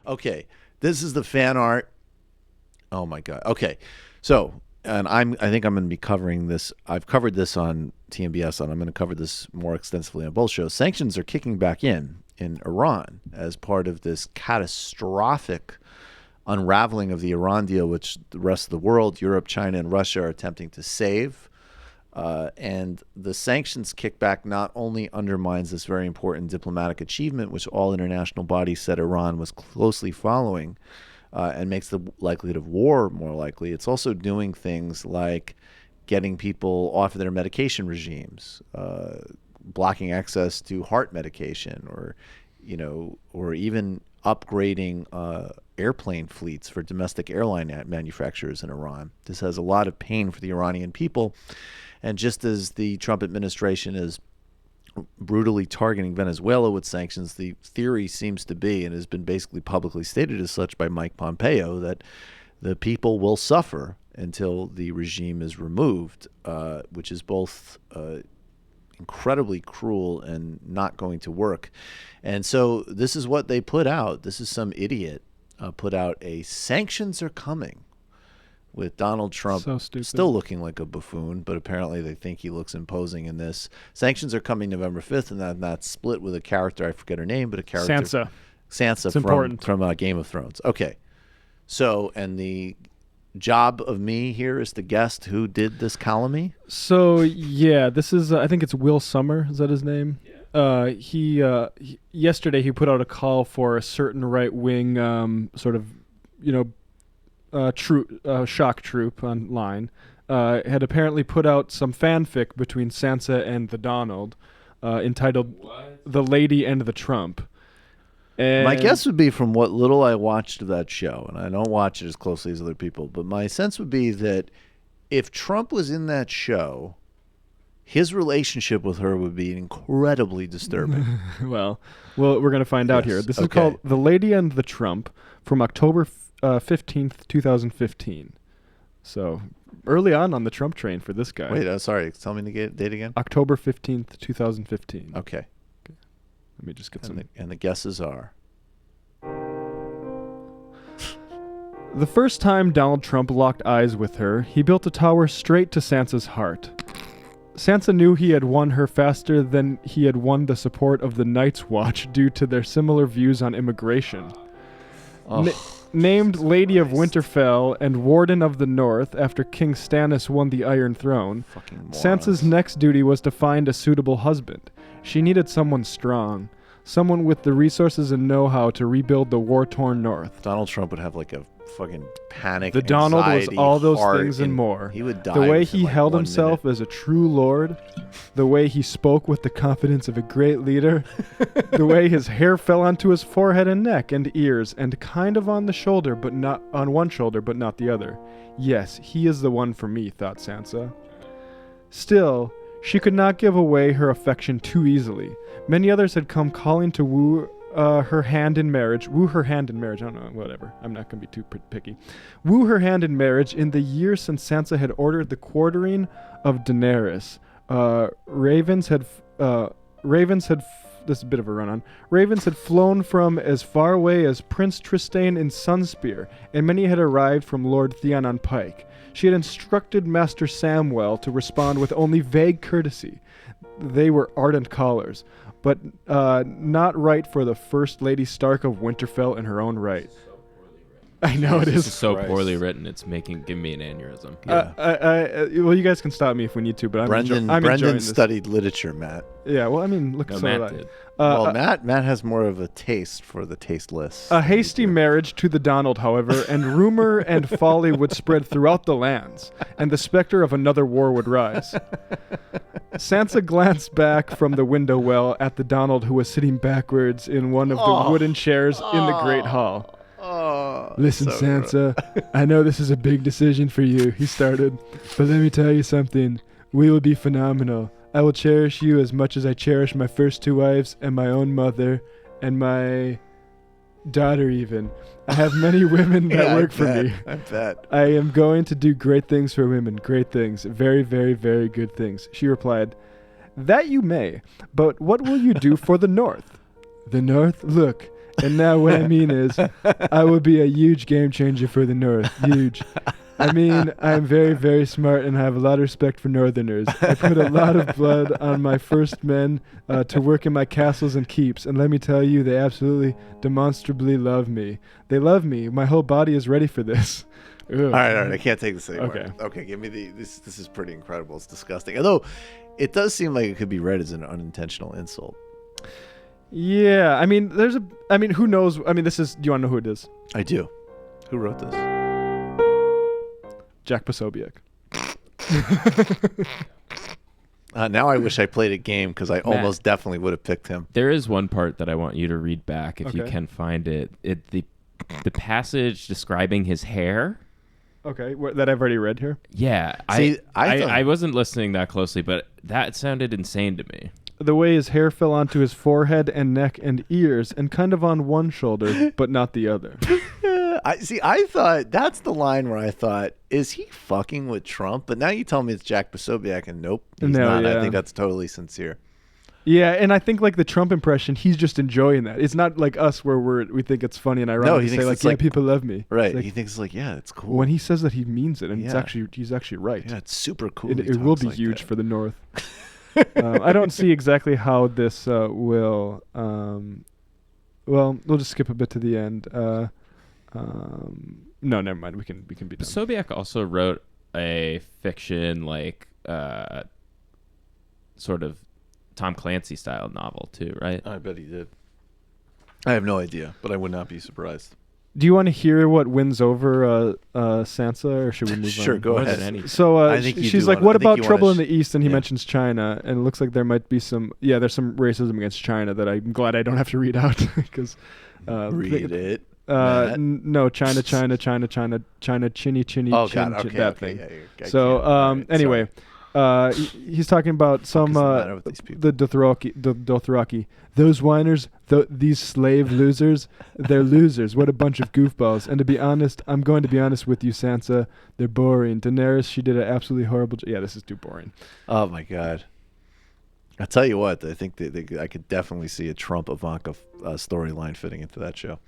Okay, this is the fan art. Oh my god. Okay, so and I think I'm going to be covering this. I've covered this on TMBS, and I'm going to cover this more extensively on both shows. Sanctions are kicking back in Iran as part of this catastrophic unraveling of the Iran deal, which the rest of the world, Europe, China, and Russia are attempting to save. And the sanctions kickback not only undermines this very important diplomatic achievement, which all international bodies said Iran was closely following, and makes the likelihood of war more likely, it's also doing things like getting people off of their medication regimes, blocking access to heart medication, or even upgrading airplane fleets for domestic airline manufacturers in Iran. This has a lot of pain for the Iranian people. And just as the Trump administration is brutally targeting Venezuela with sanctions, the theory seems to be, and has been basically publicly stated as such by Mike Pompeo, that the people will suffer until the regime is removed, which is both incredibly cruel and not going to work. And so this is what they put out. This is some idiot put out a sanctions are coming, with Donald Trump still looking like a buffoon, but apparently they think he looks imposing in this. Sanctions are coming November 5th, and that's split with a character, I forget her name, but a character. Sansa from Game of Thrones. Okay. So, and the job of me here is to guess who did this calumny? So, yeah, this is, I think it's Will Sommer. Is that his name? Yeah. Yesterday he put out a call for a certain right-wing shock troop online, had apparently put out some fanfic between Sansa and the Donald, entitled "The Lady and the Trump." And my guess would be, from what little I watched of that show, and I don't watch it as closely as other people, but my sense would be that if Trump was in that show, his relationship with her would be incredibly disturbing. well, we're going to find out here. This is called "The Lady and the Trump" from October 15th, 2015. So early on the Trump train for this guy. Wait, sorry. Tell me the date again. October 15th, 2015. Okay. Let me just get some. And the guesses are. The first time Donald Trump locked eyes with her, he built a tower straight to Sansa's heart. Sansa knew he had won her faster than he had won the support of the Night's Watch due to their similar views on immigration. Named Lady of Winterfell and Warden of the North after King Stannis won the Iron Throne, Sansa's next duty was to find a suitable husband. She needed someone strong, someone with the resources and know-how to rebuild the war-torn North. Donald Trump would have like a fucking panic. The Donald was all those things and more. He would die. The way he held himself as a true lord, the way he spoke with the confidence of a great leader, the way his hair fell onto his forehead and neck and ears, and kind of on the shoulder, but not on one shoulder, but not the other. Yes, he is the one for me, thought Sansa. Still, she could not give away her affection too easily. Many others had come calling to woo her hand in marriage. Woo her hand in marriage. I don't know, whatever. I'm not going to be too picky. Woo her hand in marriage in the years since Sansa had ordered the quartering of Daenerys. This is a bit of a run-on. Ravens had flown from as far away as Prince Trystane in Sunspear, and many had arrived from Lord Theon on Pike. She had instructed Master Samwell to respond with only vague courtesy. They were ardent callers, but not right for the First Lady Stark of Winterfell in her own right. I know it is. This is so poorly written. It's giving me an aneurysm. Yeah. Well, you guys can stop me if we need to, but I'm Brendan this. studied literature, Matt. Yeah, well, I mean, look, No, so Matt did did. Matt has more of a taste for the tasteless. A hasty marriage to the Donald, however, and rumor and folly would spread throughout the lands, and the specter of another war would rise. Sansa glanced back from the window well at the Donald, who was sitting backwards in one of the wooden chairs in the Great Hall. Listen, so Sansa, I know this is a big decision for you, he started, but let me tell you something. We will be phenomenal. I will cherish you as much as I cherish my first two wives and my own mother and my daughter even. I have many women that work for me. I bet. I am going to do great things for women. Great things. Very, very, very good things. She replied, that you may, but what will you do for the North? The North? Look, And now what I mean is, I would be a huge game changer for the North. Huge. I mean, I'm very, very smart and I have a lot of respect for Northerners. I put a lot of blood on my first men to work in my castles and keeps. And let me tell you, they absolutely demonstrably love me. They love me. My whole body is ready for this. Ugh. All right. I can't take this anymore. Okay. Give me this. This is pretty incredible. It's disgusting. Although, it does seem like it could be read as an unintentional insult. Yeah, I mean, who knows? I mean, do you want to know who it is? I do. Who wrote this? Jack Posobiec. Now I wish I played a game because I almost definitely would have picked him. There is one part that I want you to read back if you Okay. can find it. The passage describing his hair. Okay, that I've already read here. Yeah, See, I wasn't listening that closely, but that sounded insane to me. The way his hair fell onto his forehead and neck and ears and kind of on one shoulder, but not the other. I thought that's the line where I thought, is he fucking with Trump? But now you tell me it's Jack Posobiec, and nope, he's No, not. yeah. I think that's totally sincere. Yeah, and I think like the Trump impression, he's just enjoying that. It's not like us where we think it's funny and ironic he to say thinks like, it's yeah, like- people love me. Right. It's like, He thinks it's like, yeah, it's cool. when he says that, he means it, and Yeah. he's actually right. Yeah, it's super cool. It will be huge for the North. I don't see exactly how this will. Well, we'll just skip a bit to the end. No, never mind. We can be done. Sobiek also wrote a fiction sort of Tom Clancy style novel too, right? I bet he did. I have no idea, but I would not be surprised. Do you want to hear what wins over Sansa, or should we move on? Sure, go More ahead. than any- So I think you she's do like, wanna- what I think about you trouble wanna in the East? And he yeah. mentions China, and it looks like there might be there's some racism against China that I'm glad I don't have to read out because Read it. no, China, chinny, Oh, chin, God. chin, Okay. that okay, thing. yeah, I So can't. All right, anyway, he's talking about some is the matter with these people? the Dothraki. Those whiners, these slave losers, they're losers. What a bunch of goofballs. And to be honest, I'm going to be honest with you, Sansa. They're boring. Daenerys, she did an absolutely horrible job. Yeah, this is too boring. Oh my God. I'll tell you what. I think I could definitely see a Trump Ivanka storyline fitting into that show.